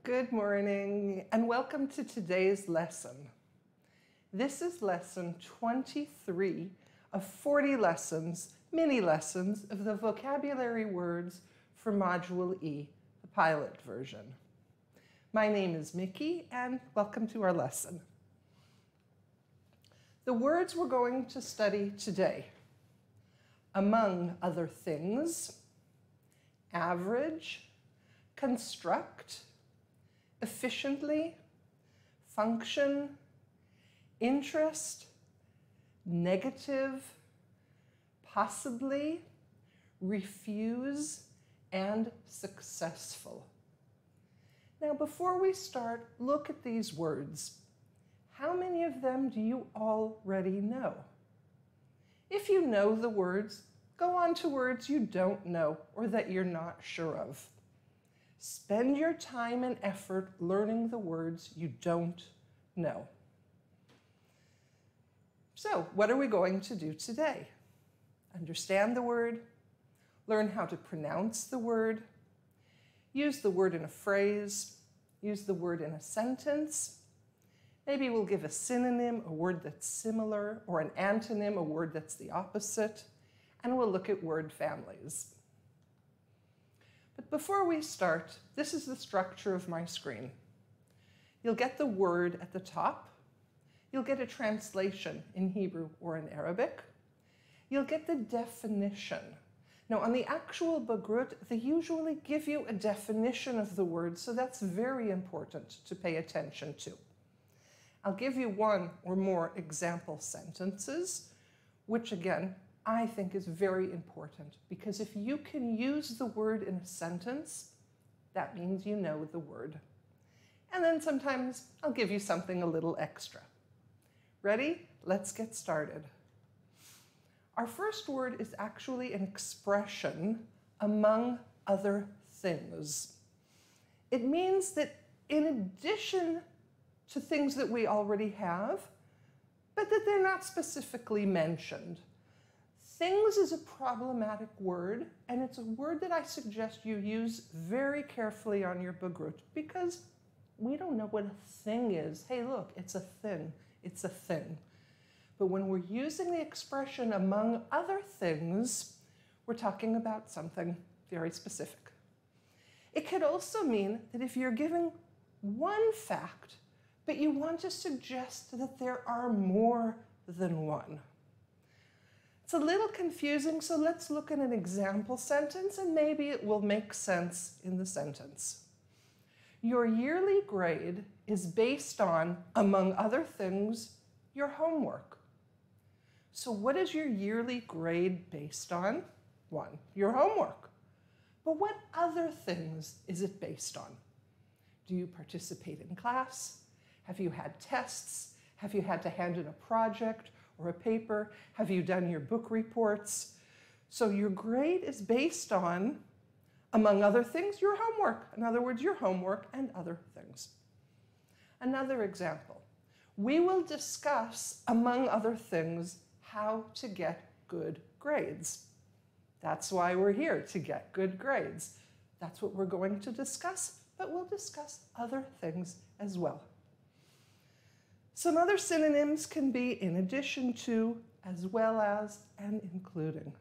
Good morning and welcome to today's lesson. This is lesson 23 of 40 lessons, mini lessons of the vocabulary words for Module E, the pilot version. My name is Micki and welcome to our lesson. The words we're going to study today, among other things, average, construct, efficiently, function, interest, negative, possibly, refuse, and successful. Now, before we start, look at these words. How many of them do you already know? If you know the words, go on to words you don't know or that you're not sure of. Spend your time and effort learning the words you don't know. So, what are we going to do today? Understand the word, learn how to pronounce the word, use the word in a phrase, use the word in a sentence. Maybe we'll give a synonym, a word that's similar, or an antonym, a word that's the opposite, and we'll look at word families. But before we start, this is the structure of my screen. You'll get the word at the top. You'll get a translation in Hebrew or in Arabic. You'll get the definition. Now, on the actual Bagrut, they usually give you a definition of the word, so that's very important to pay attention to. I'll give you one or more example sentences, which again, I think is very important, because if you can use the word in a sentence, that means you know the word. And then sometimes I'll give you something a little extra. Ready? Let's get started. Our first word is actually an expression, among other things. It means that in addition to things that we already have, but that they're not specifically mentioned. Things is a problematic word, and it's a word that I suggest you use very carefully on your Bagrut, because we don't know what a thing is. Hey, look, it's a thing. It's a thing. But when we're using the expression among other things, we're talking about something very specific. It could also mean that if you're giving one fact, but you want to suggest that there are more than one. It's a little confusing, so let's look at an example sentence and maybe it will make sense in the sentence. Your yearly grade is based on, among other things, your homework. So what is your yearly grade based on? One, your homework. But what other things is it based on? Do you participate in class? Have you had tests? Have you had to hand in a project or a paper? Have you done your book reports? So your grade is based on, among other things, your homework. In other words, your homework and other things. Another example. We will discuss, among other things, how to get good grades. That's why we're here, to get good grades. That's what we're going to discuss, but we'll discuss other things as well. Some other synonyms can be in addition to, as well as, and including.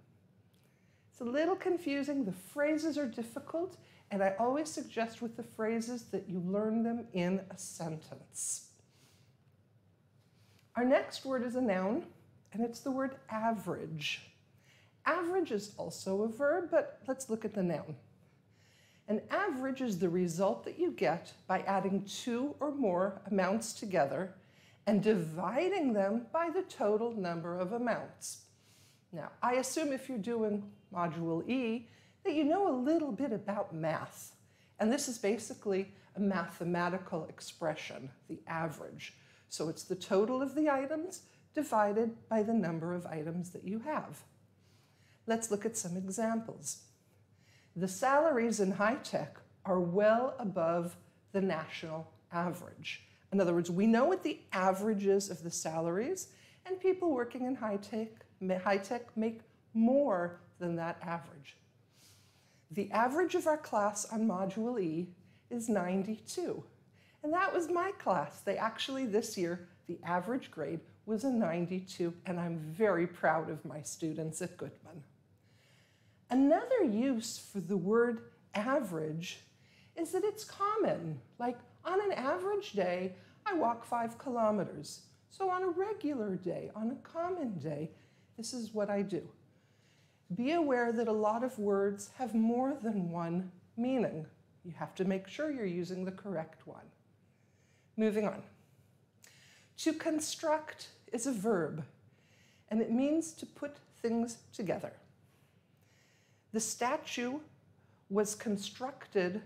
It's a little confusing. The phrases are difficult, and I always suggest with the phrases that you learn them in a sentence. Our next word is a noun, and it's the word average. Average is also a verb, but let's look at the noun. An average is the result that you get by adding two or more amounts together and dividing them by the total number of amounts. Now, I assume if you're doing Module E, that you know a little bit about math. And this is basically a mathematical expression, the average. So it's the total of the items divided by the number of items that you have. Let's look at some examples. The salaries in high tech are well above the national average. In other words, we know what the average is of the salaries, and people working in high tech make more than that average. The average of our class on Module E is 92. And that was my class. They actually, this year, the average grade was a 92, and I'm very proud of my students at Goodman. Another use for the word average is that it's common. Like, on an average day, I walk 5 kilometers. So on a regular day, on a common day, this is what I do. Be aware that a lot of words have more than one meaning. You have to make sure you're using the correct one. Moving on. To construct is a verb, and it means to put things together. The statue was constructed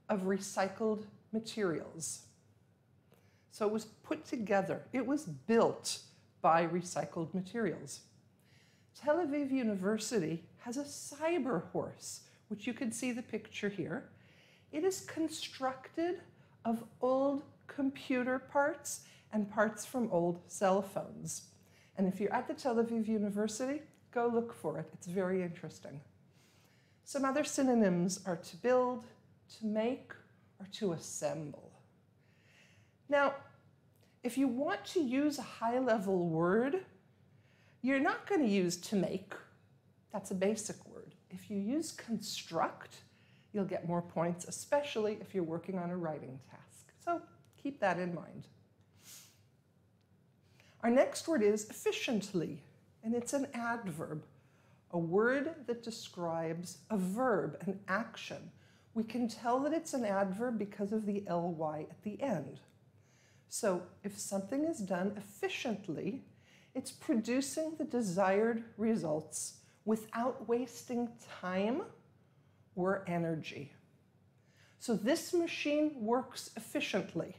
of recycled materials. So it was put together. It was built by recycled materials. Tel Aviv University has a cyber horse, which you can see the picture here. It is constructed of old computer parts and parts from old cell phones. And if you're at the Tel Aviv University, go look for it. It's very interesting. Some other synonyms are to build, to make, or to assemble. Now, if you want to use a high-level word, you're not going to use to make. That's a basic word. If you use construct, you'll get more points, especially if you're working on a writing task. So keep that in mind. Our next word is efficiently, and it's an adverb, a word that describes a verb, an action. We can tell that it's an adverb because of the ly at the end. So if something is done efficiently, it's producing the desired results without wasting time or energy. So this machine works efficiently.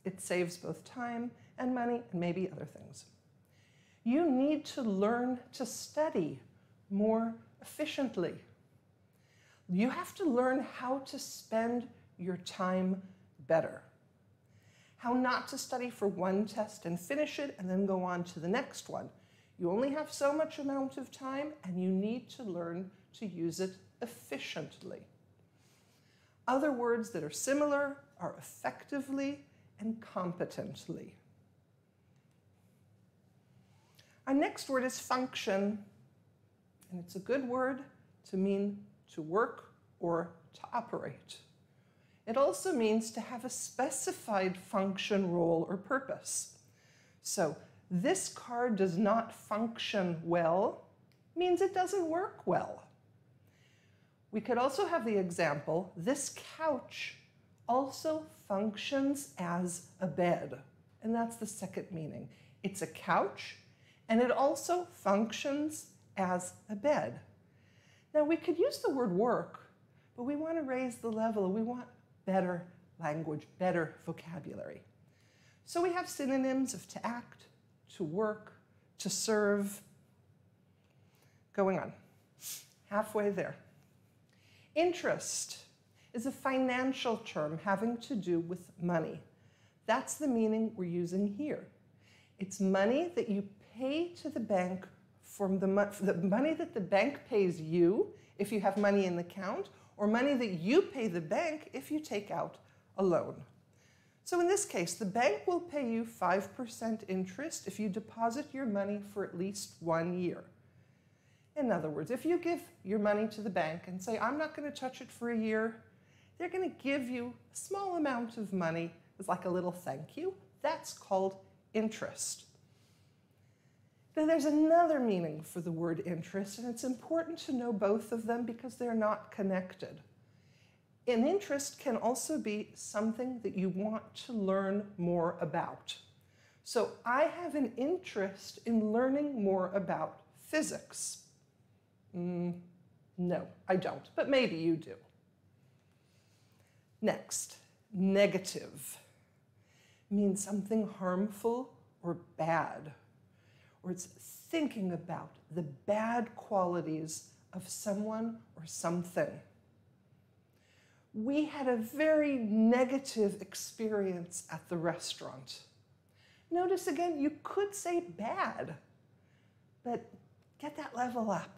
It saves both time and money and maybe other things. You need to learn to study more efficiently. You have to learn how to spend your time better. How not to study for one test and finish it and then go on to the next one. You only have so much amount of time and you need to learn to use it efficiently. Other words that are similar are effectively and competently. Our next word is function, and it's a good word to mean to work or to operate. It also means to have a specified function, role, or purpose. So this car does not function well means it doesn't work well. We could also have the example, this couch also functions as a bed. And that's the second meaning. It's a couch, and it also functions as a bed. Now we could use the word work, but we want to raise the level. We want better language, better vocabulary. So we have synonyms of to act, to work, to serve. Going on, halfway there. Interest is a financial term having to do with money. That's the meaning we're using here. It's money that you pay to the bank from the money that the bank pays you if you have money in the account, or money that you pay the bank if you take out a loan. So in this case, the bank will pay you 5% interest if you deposit your money for at least 1 year. In other words, if you give your money to the bank and say, I'm not going to touch it for a year, they're going to give you a small amount of money as like a little thank you. That's called interest. Now there's another meaning for the word interest, and it's important to know both of them because they're not connected. An interest can also be something that you want to learn more about. So I have an interest in learning more about physics. No, I don't, but maybe you do. Next, negative means something harmful or bad, or it's thinking about the bad qualities of someone or something. We had a very negative experience at the restaurant. Notice again, you could say bad, but get that level up.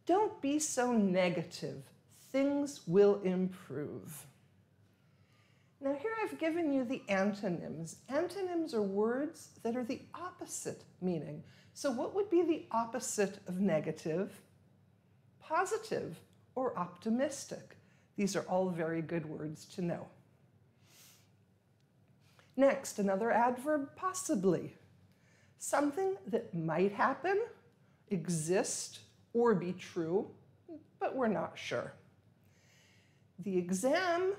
Don't be so negative. Things will improve. Now here I've given you the antonyms. Antonyms are words that are the opposite meaning. So what would be the opposite of negative? Positive or optimistic. These are all very good words to know. Next, another adverb, possibly. Something that might happen, exist, or be true, but we're not sure. The exam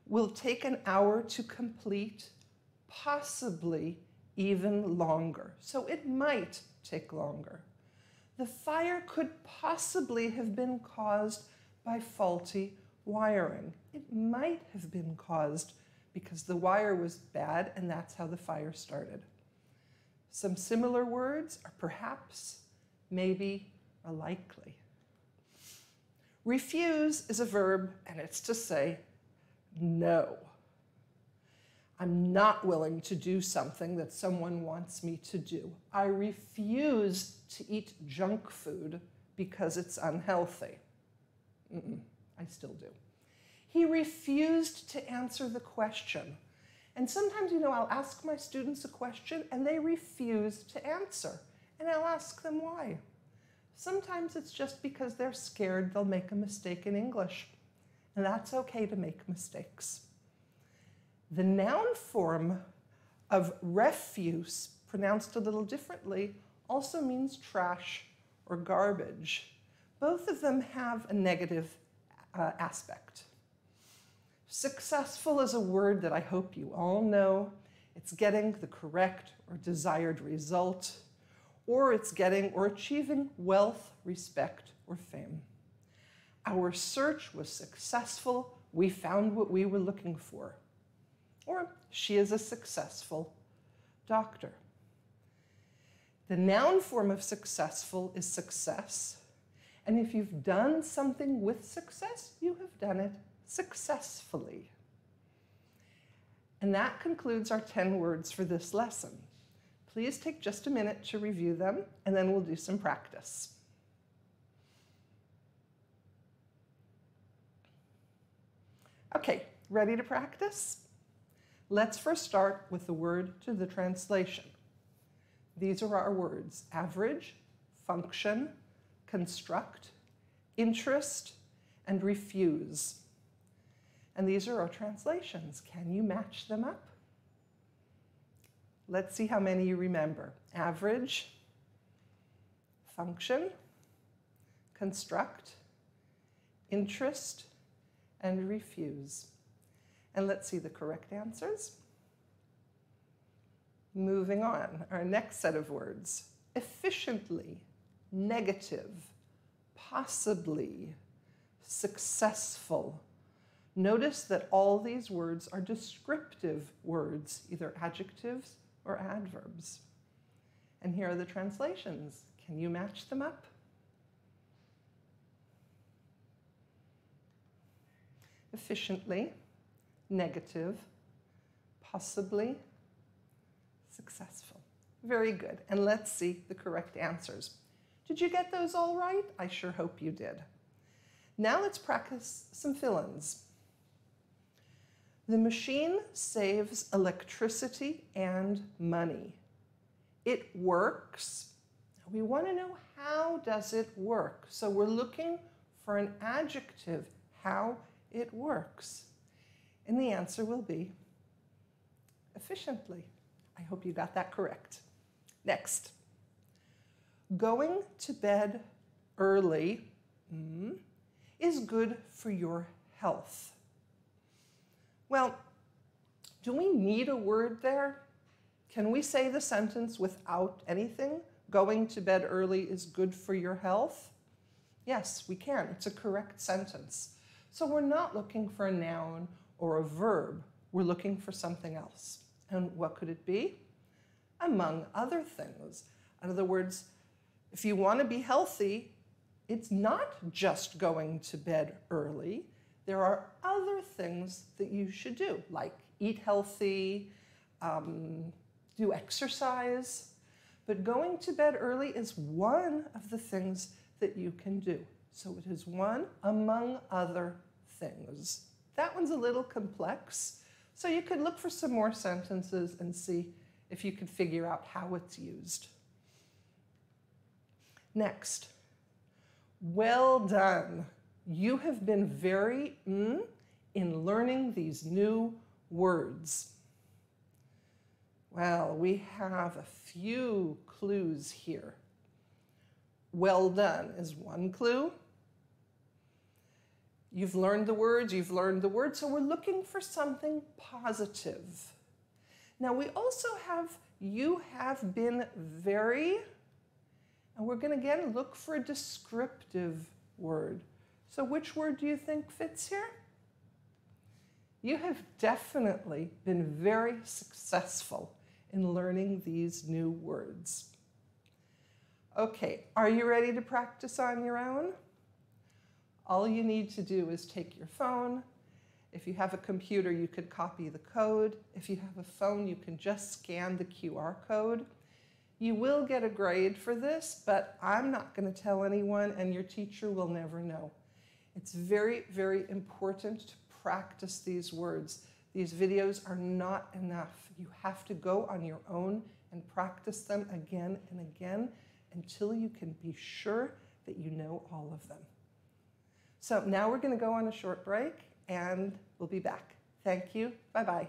will take an hour to complete, possibly even longer. So it might take longer. The fire could possibly have been caused by faulty wiring. It might have been caused because the wire was bad and that's how the fire started. Some similar words are perhaps, maybe, or likely. Refuse is a verb, and it's to say no. I'm not willing to do something that someone wants me to do. I refuse to eat junk food because it's unhealthy. I still do. He refused to answer the question. And sometimes, I'll ask my students a question and they refuse to answer. And I'll ask them why. Sometimes it's just because they're scared they'll make a mistake in English. And that's okay to make mistakes. The noun form of refuse, pronounced a little differently, also means trash or garbage. Both of them have a negative aspect. Successful is a word that I hope you all know. It's getting the correct or desired result, or it's getting or achieving wealth, respect, or fame. Our search was successful. We found what we were looking for. Or she is a successful doctor. The noun form of successful is success. And if you've done something with success, you have done it successfully. And that concludes our 10 words for this lesson. Please take just a minute to review them, and then we'll do some practice. Okay, ready to practice? Let's first start with the word to the translation. These are our words: average, function, construct, interest, and refuse. And these are our translations. Can you match them up? Let's see how many you remember. Average, function, construct, interest, and refuse. And let's see the correct answers. Moving on, our next set of words: efficiently, negative, possibly, successful. Notice that all these words are descriptive words, either adjectives or adverbs. And here are the translations. Can you match them up? Efficiently, negative, possibly, successful. Very good. And let's see the correct answers. Did you get those all right? I sure hope you did. Now let's practice some fill-ins. The machine saves electricity and money. It works. We want to know, how does it work? So we're looking for an adjective, how it works. And the answer will be efficiently. I hope you got that correct. Next. Going to bed early is good for your health. Well, do we need a word there? Can we say the sentence without anything? Going to bed early is good for your health? Yes, we can. It's a correct sentence. So we're not looking for a noun or a verb. We're looking for something else. And what could it be? Among other things. In other words, if you want to be healthy, it's not just going to bed early. There are other things that you should do, like eat healthy, do exercise. But going to bed early is one of the things that you can do. So it is one among other things. That one's a little complex, So you could look for some more sentences and see if you could figure out how it's used. Next, well done. You have been very in learning these new words. Well, we have a few clues here. Well done is one clue. You've learned the words, so we're looking for something positive. Now we also have you have been very, and we're going to again look for a descriptive word. So which word do you think fits here? You have definitely been very successful in learning these new words. Okay, are you ready to practice on your own? All you need to do is take your phone. If you have a computer, you could copy the code. If you have a phone, you can just scan the QR code. You will get a grade for this, but I'm not going to tell anyone, and your teacher will never know. It's very, very important to practice these words. These videos are not enough. You have to go on your own and practice them again and again until you can be sure that you know all of them. So now we're going to go on a short break, and we'll be back. Thank you. Bye-bye.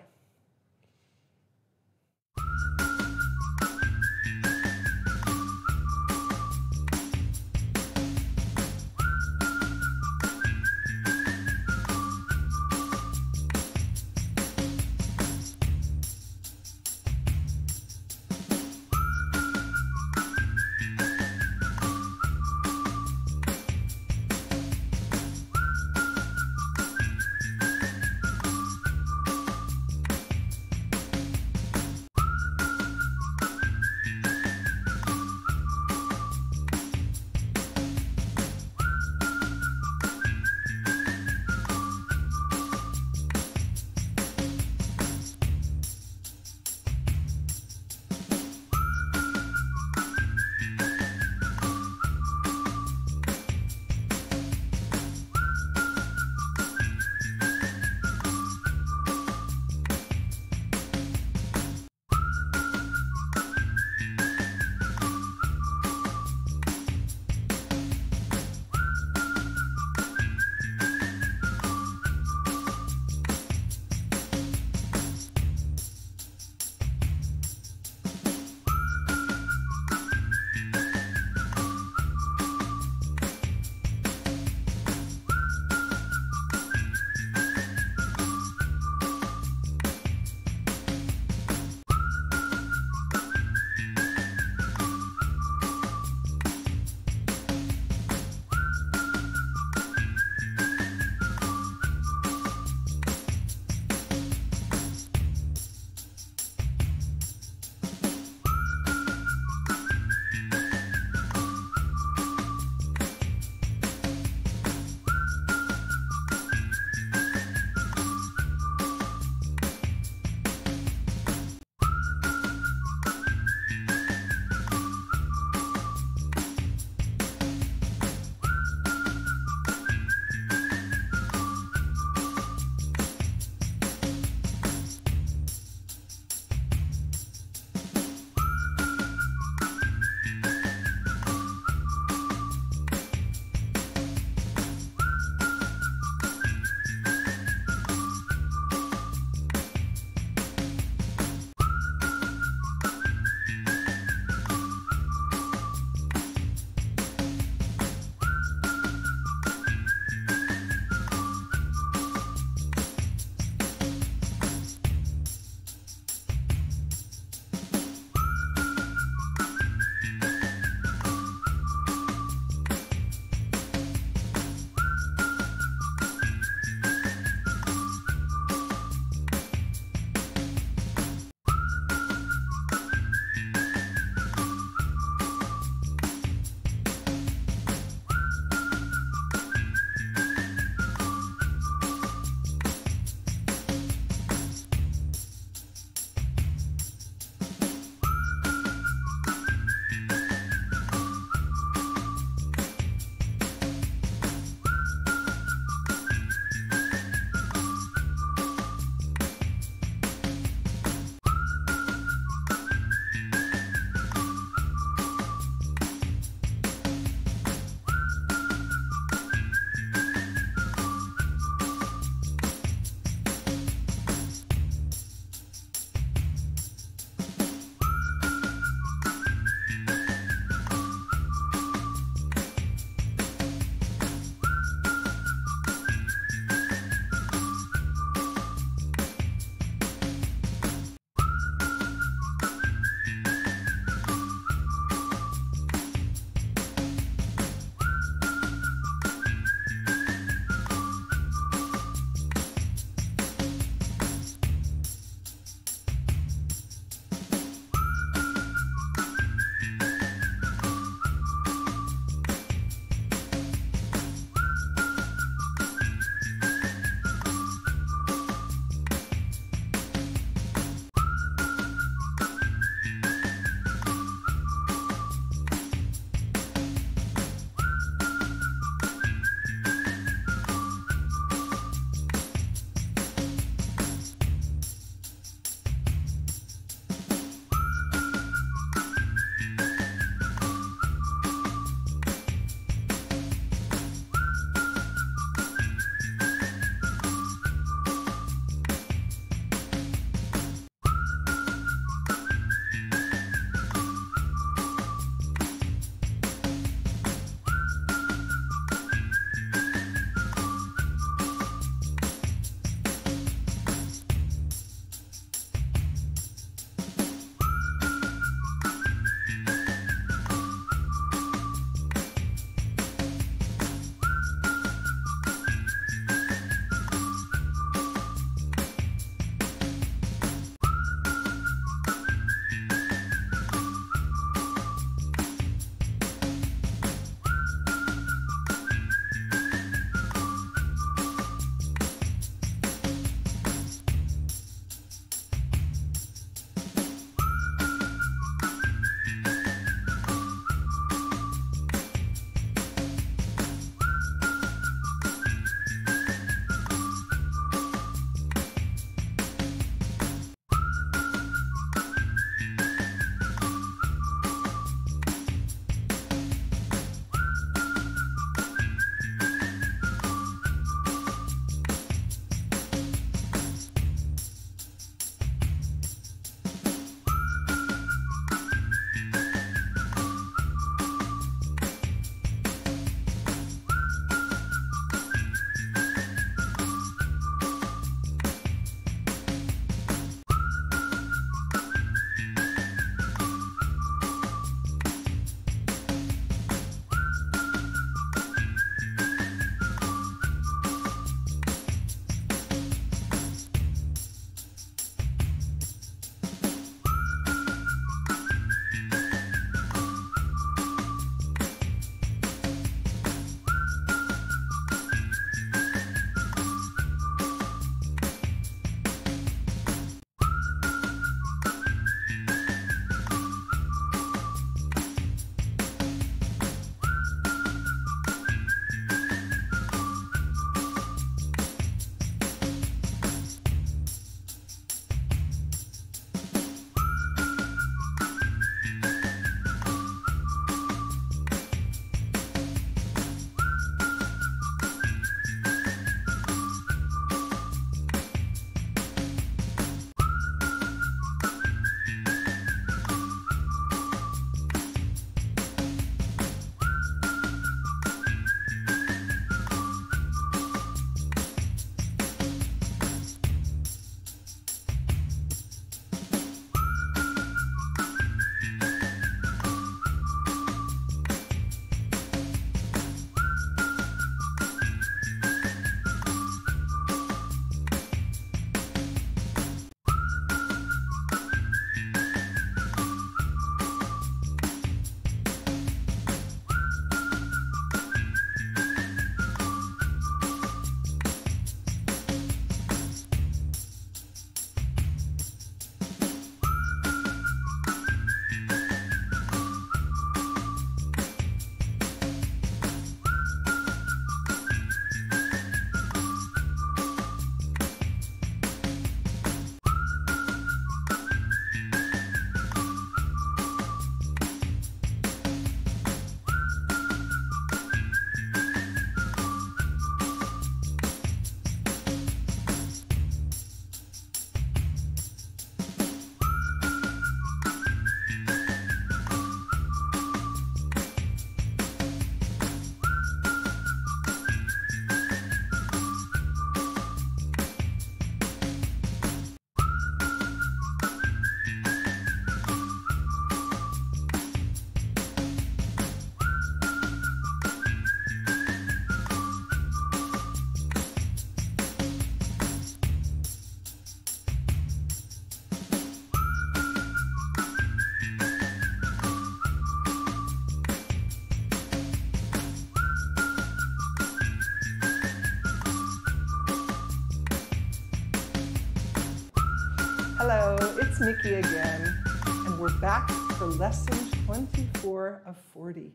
Hello, it's Miki again, and we're back for lesson 24 of 40.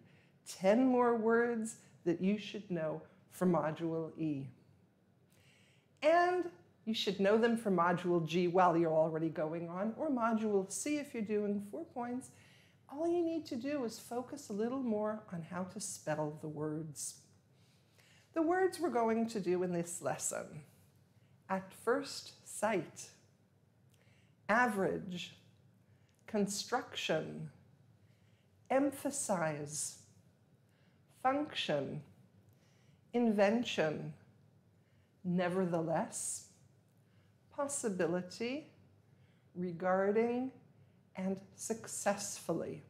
10 more words that you should know for Module E. And you should know them for Module G while you're already going on, or Module C if you're doing 4 points. All you need to do is focus a little more on how to spell the words. The words we're going to do in this lesson: at first sight, average, construction, emphasize, function, invention, nevertheless, possibility, regarding, and successfully.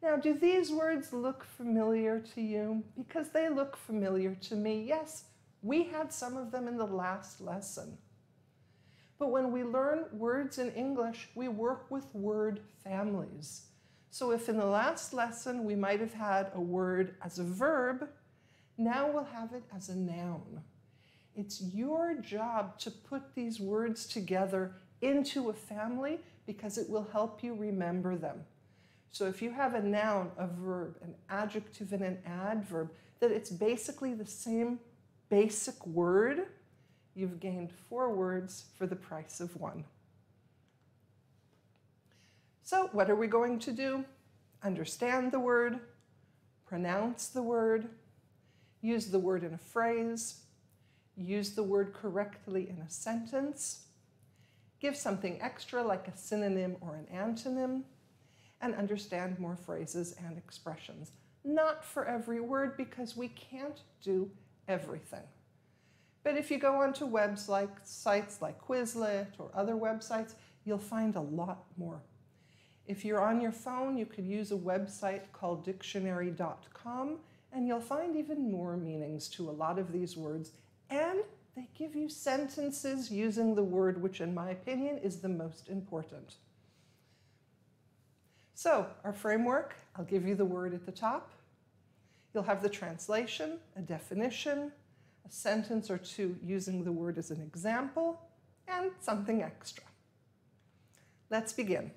Now, do these words look familiar to you? Because they look familiar to me. Yes, we had some of them in the last lesson. But when we learn words in English, we work with word families. So if in the last lesson we might have had a word as a verb, now we'll have it as a noun. It's your job to put these words together into a family because it will help you remember them. So if you have a noun, a verb, an adjective, and an adverb, that it's basically the same basic word, you've gained 4 words for the price of 1. So what are we going to do? Understand the word, pronounce the word, use the word in a phrase, use the word correctly in a sentence, give something extra like a synonym or an antonym, and understand more phrases and expressions. Not for every word, because we can't do everything. But if you go onto sites like Quizlet or other websites, you'll find a lot more. If you're on your phone, you could use a website called dictionary.com, and you'll find even more meanings to a lot of these words. And they give you sentences using the word, which in my opinion is the most important. So our framework, I'll give you the word at the top. You'll have the translation, a definition, a sentence or two using the word as an example, and something extra. Let's begin.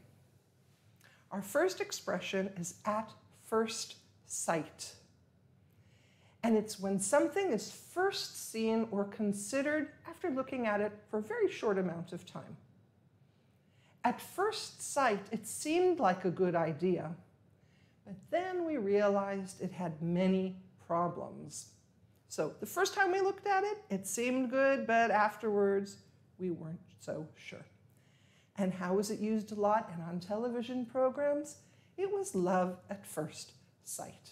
Our first expression is at first sight. And it's when something is first seen or considered after looking at it for a very short amount of time. At first sight, it seemed like a good idea, but then we realized it had many problems. So the first time we looked at it, it seemed good, but afterwards, we weren't so sure. And how was it used a lot and on television programs? It was love at first sight.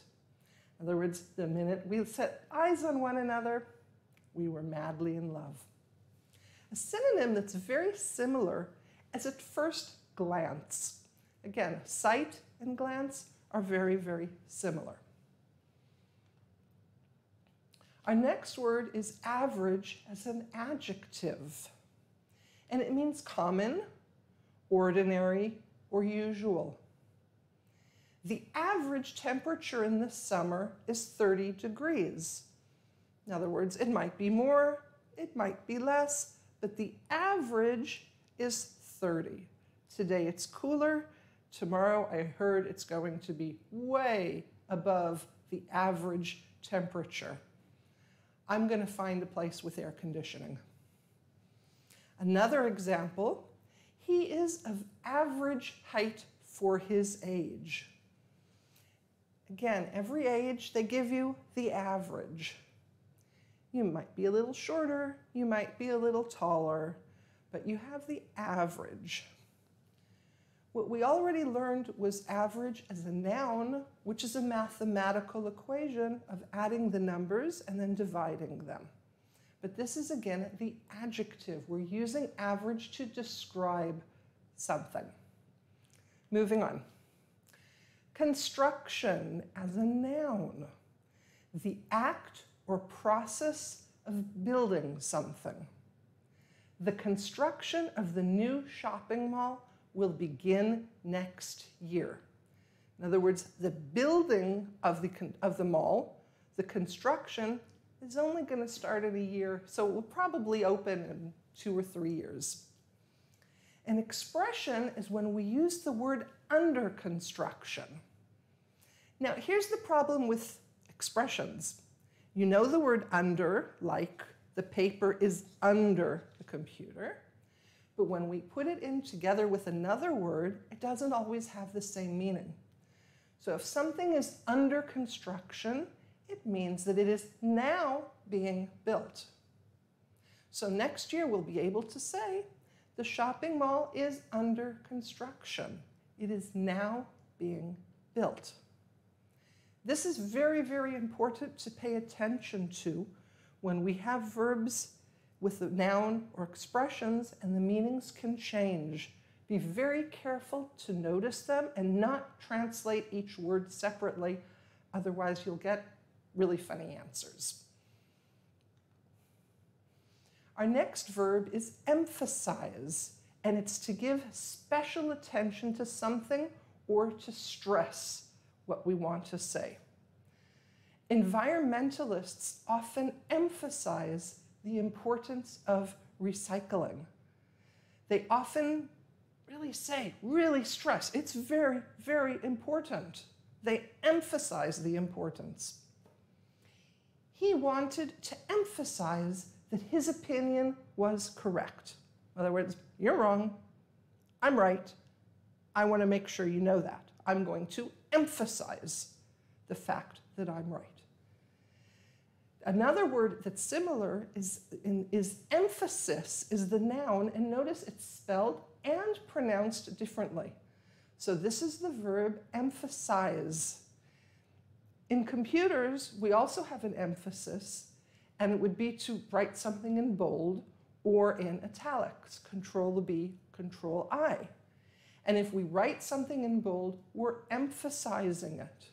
In other words, the minute we set eyes on one another, we were madly in love. A synonym that's very similar is at first glance. Again, sight and glance are very, very similar. Our next word is average as an adjective. And it means common, ordinary, or usual. The average temperature in the summer is 30 degrees. In other words, it might be more, it might be less, but the average is 30. Today it's cooler. Tomorrow I heard it's going to be way above the average temperature. I'm going to find a place with air conditioning. Another example, he is of average height for his age. Again, every age, they give you the average. You might be a little shorter, you might be a little taller, but you have the average. What we already learned was average as a noun, which is a mathematical equation of adding the numbers and then dividing them. But this is, again, the adjective. We're using average to describe something. Moving on. Construction as a noun. The act or process of building something. The construction of the new shopping mall will begin next year. In other words, the building of the mall, the construction, is only going to start in a year, so it will probably open in 2 or 3 years. An expression is when we use the word under construction. Now, here's the problem with expressions. You know the word under, like the paper is under the computer, but when we put it in together with another word, it doesn't always have the same meaning. So if something is under construction, it means that it is now being built. So next year we'll be able to say, the shopping mall is under construction. It is now being built. This is very, very important to pay attention to when we have verbs with a noun or expressions and the meanings can change. Be very careful to notice them and not translate each word separately, otherwise you'll get really funny answers. Our next verb is emphasize, and it's to give special attention to something or to stress what we want to say. Environmentalists often emphasize the importance of recycling. They often really stress, it's very, very important. They emphasize the importance. He wanted to emphasize that his opinion was correct. In other words, you're wrong, I'm right. I want to make sure you know that. I'm going to emphasize the fact that I'm right. Another word that's similar is emphasis, is the noun, and notice it's spelled and pronounced differently. So this is the verb emphasize. In computers, we also have an emphasis, and it would be to write something in bold or in italics, Control B, Control I. And if we write something in bold, we're emphasizing it.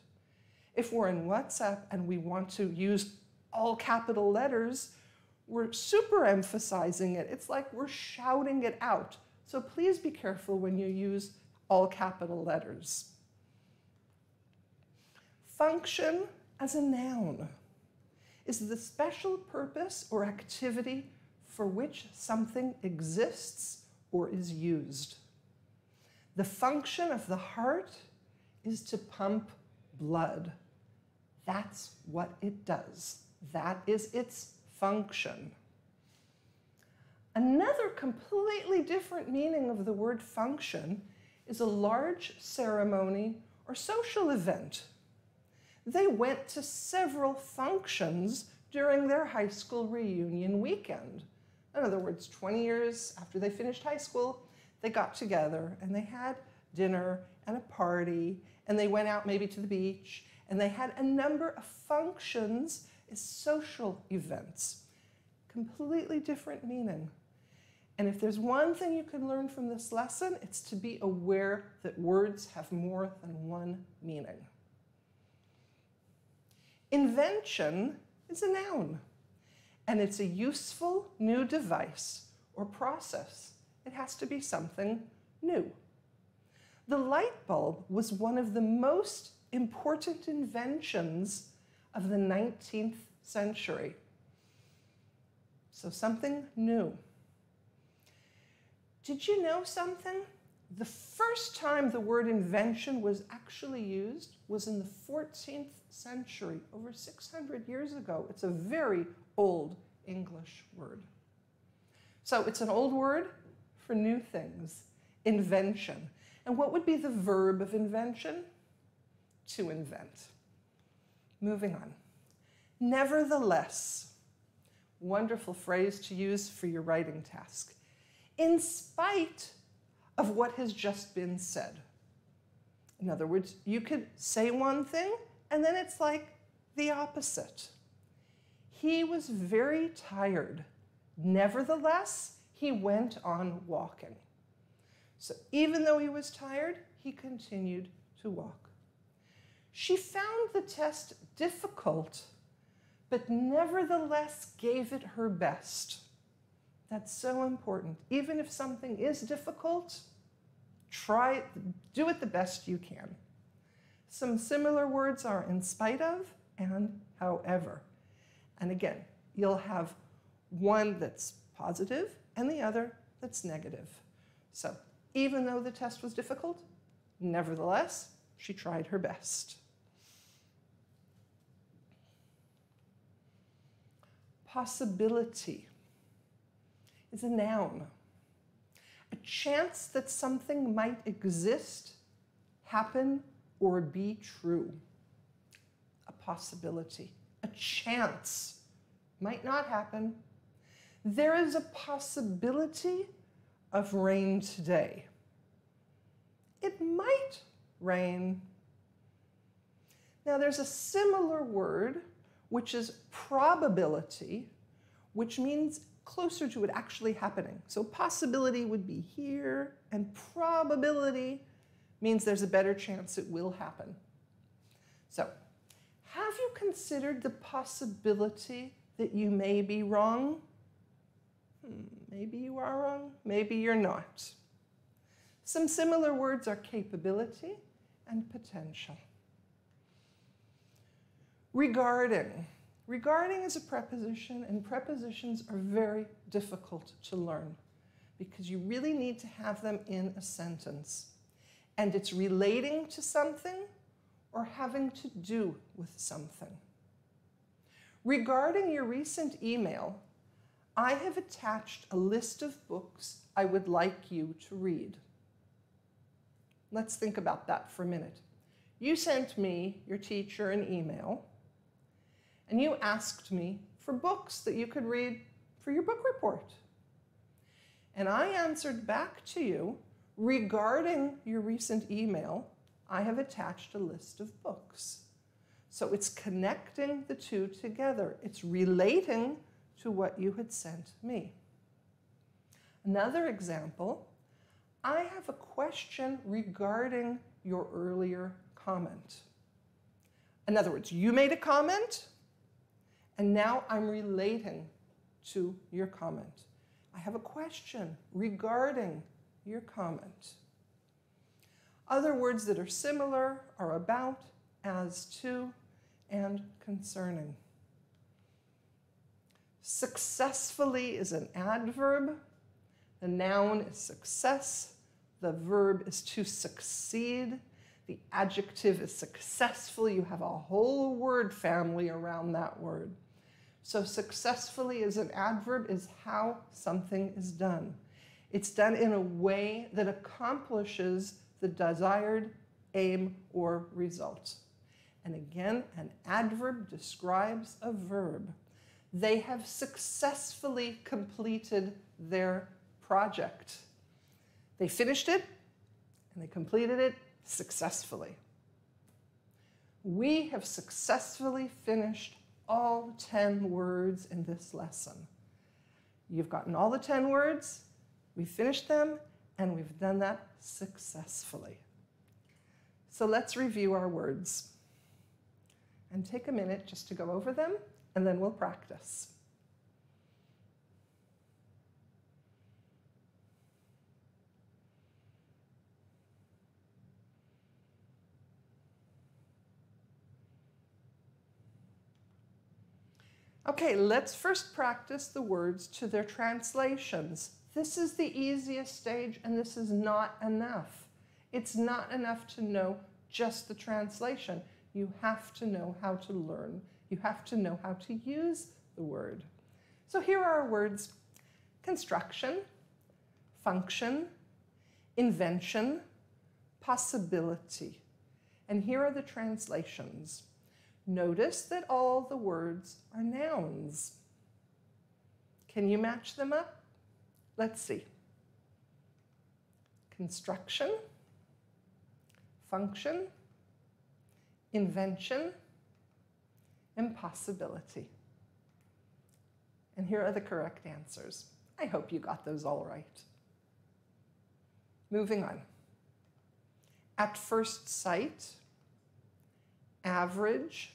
If we're in WhatsApp and we want to use all capital letters, we're super emphasizing it. It's like we're shouting it out. So please be careful when you use all capital letters. Function as a noun is the special purpose or activity for which something exists or is used. The function of the heart is to pump blood. That's what it does. That is its function. Another completely different meaning of the word function is a large ceremony or social event. They went to several functions during their high school reunion weekend. In other words, 20 years after they finished high school, they got together and they had dinner and a party, and they went out maybe to the beach, and they had a number of functions as social events. Completely different meaning. And if there's one thing you can learn from this lesson, it's to be aware that words have more than one meaning. Invention is a noun, and it's a useful new device or process. It has to be something new. The light bulb was one of the most important inventions of the 19th century. So something new. Did you know something? The first time the word invention was actually used was in the 14th century, over 600 years ago. It's a very old English word. So it's an old word for new things, invention. And what would be the verb of invention? To invent. Moving on. Nevertheless, wonderful phrase to use for your writing task. In spite of what has just been said. In other words, you could say one thing and then it's like the opposite. He was very tired. Nevertheless, he went on walking. So even though he was tired, he continued to walk. She found the test difficult, but nevertheless gave it her best. That's so important. Even if something is difficult, do it the best you can. Some similar words are in spite of and however. And again, you'll have one that's positive and the other that's negative. So even though the test was difficult, nevertheless, she tried her best. Possibility is a noun. A chance that something might exist, happen, or be true. A possibility, a chance. Might not happen. There is a possibility of rain today. It might rain. Now there's a similar word, which is probability, which means closer to it actually happening. So possibility would be here, and probability means there's a better chance it will happen. So, have you considered the possibility that you may be wrong? Maybe you are wrong, maybe you're not. Some similar words are capability and potential. Regarding. Regarding is a preposition, and prepositions are very difficult to learn because you really need to have them in a sentence. And it's relating to something or having to do with something. Regarding your recent email, I have attached a list of books I would like you to read. Let's think about that for a minute. You sent me, your teacher, an email, and you asked me for books that you could read for your book report. And I answered back to you, regarding your recent email, I have attached a list of books. So it's connecting the two together. It's relating to what you had sent me. Another example, I have a question regarding your earlier comment. In other words, you made a comment, and now I'm relating to your comment. I have a question regarding your comment. Other words that are similar are about, as to, and concerning. Successfully is an adverb. The noun is success. The verb is to succeed. The adjective is successful. You have a whole word family around that word. So successfully as an adverb is how something is done. It's done in a way that accomplishes the desired aim or result. And again, an adverb describes a verb. They have successfully completed their project. They finished it, and they completed it successfully. We have successfully finished all 10 words in this lesson. You've gotten all the 10 words, we finished them, and we've done that successfully. So let's review our words and take a minute just to go over them, and then we'll practice. Okay, let's first practice the words to their translations. This is the easiest stage, and this is not enough. It's not enough to know just the translation. You have to know how to learn. You have to know how to use the word. So here are our words: construction, function, invention, possibility. And here are the translations. Notice that all the words are nouns. Can you match them up? Let's see. Construction, function, invention, impossibility. And here are the correct answers. I hope you got those all right. Moving on. At first sight, average,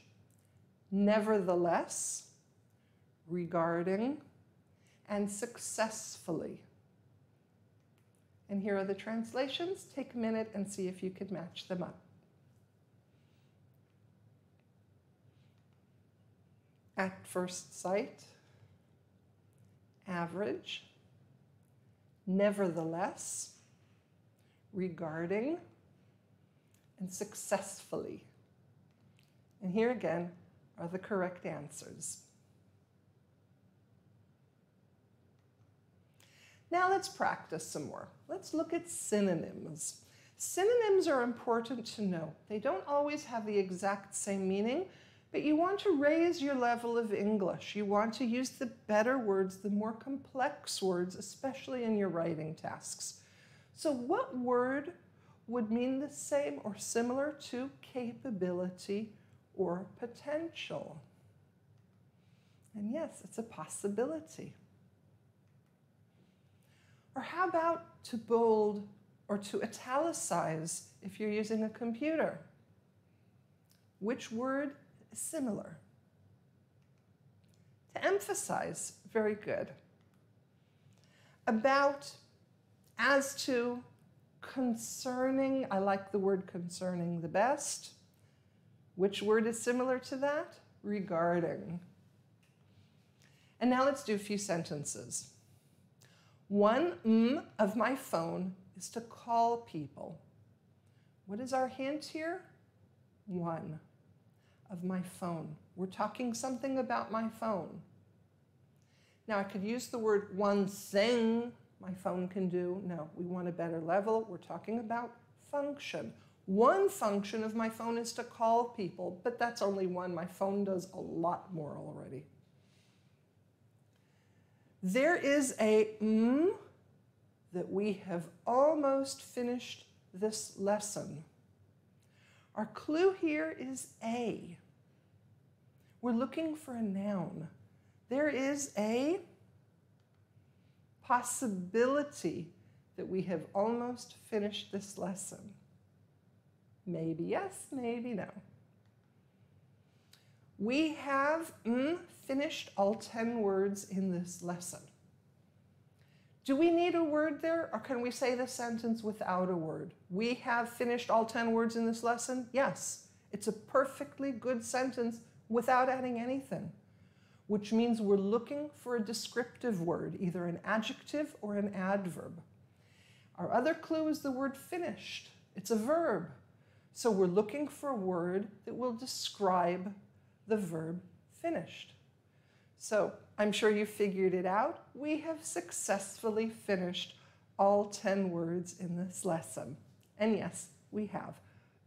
nevertheless, regarding, and successfully. And here are the translations. Take a minute and see if you could match them up. At first sight, average, nevertheless, regarding, and successfully. And here again are the correct answers. Now let's practice some more. Let's look at synonyms. Synonyms are important to know. They don't always have the exact same meaning, but you want to raise your level of English. You want to use the better words, the more complex words, especially in your writing tasks. So what word would mean the same or similar to capability or potential? And yes, it's a possibility. Or how about to bold or to italicize if you're using a computer? Which word is similar? To emphasize, very good. About, as to, concerning, I like the word concerning the best. Which word is similar to that? Regarding. And now let's do a few sentences. One of my phone is to call people. What is our hint here? One of my phone. We're talking something about my phone. Now I could use the word one thing my phone can do. No, we want a better level. We're talking about function. One function of my phone is to call people, but that's only one. My phone does a lot more already. There is a that we have almost finished this lesson. Our clue here is a. We're looking for a noun. There is a possibility that we have almost finished this lesson. Maybe yes, maybe no. We have finished all 10 words in this lesson. Do we need a word there, or can we say the sentence without a word? We have finished all 10 words in this lesson? Yes. It's a perfectly good sentence without adding anything, which means we're looking for a descriptive word, either an adjective or an adverb. Our other clue is the word finished. It's a verb. So we're looking for a word that will describe the verb finished. So I'm sure you figured it out. We have successfully finished all 10 words in this lesson. And yes, we have.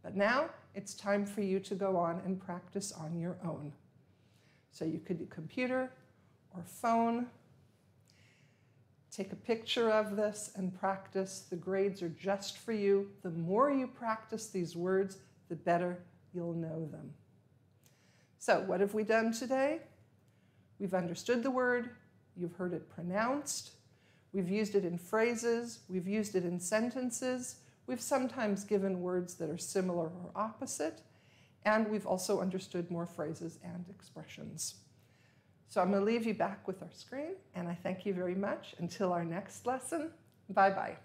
But now it's time for you to go on and practice on your own. So you could do computer or phone. Take a picture of this and practice. The grades are just for you. The more you practice these words, the better you'll know them. So what have we done today? We've understood the word. You've heard it pronounced. We've used it in phrases. We've used it in sentences. We've sometimes given words that are similar or opposite. And we've also understood more phrases and expressions. So I'm going to leave you back with our screen, and I thank you very much. Until our next lesson, bye-bye.